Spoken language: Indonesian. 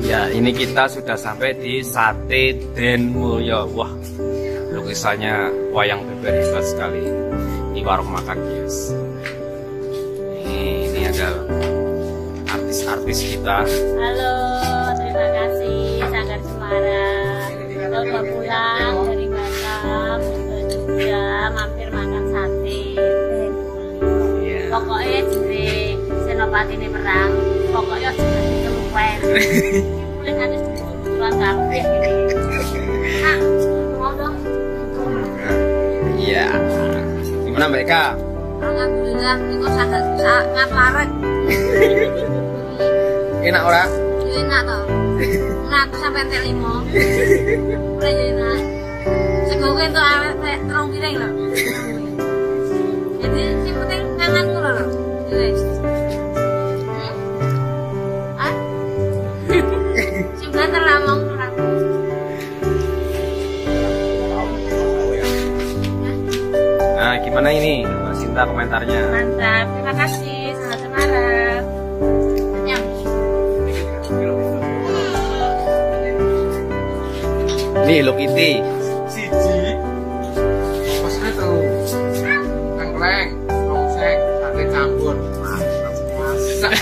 Ya, ini kita sudah sampai di Sate Den Mulyo. Wah, lukisannya wayang beber hebat sekali. Ini warung makan, guys. Ini ada artis-artis kita. Halo, terima kasih Sanggar Semarang. Udah pulang dari Batam ke Jogja, mampir makan sate. Yeah. Pokoknya jadi senopati ini perang. Pokoknya juga dikeluwen. Mulai harus pulang kabeh ini. Ah, mau dong. Iya. Gimana mereka? Alhamdulillah, ini sangat larat. Enak ora? Enak toh. Enak sampai entek 5. Ora enak. Sego kuwi entuk awet 3 piring lho. Jadi sing penting kangenku lho. Wis. Ah. Sing banter lah wong ora. Nah, gimana ini? Mbak Sinta komentarnya. Mantap, terima kasih Sanggar Semarang. Nih, Hello Kitty. Siji maksudnya tuh tengkleng, tongseng, sate campur. Masak.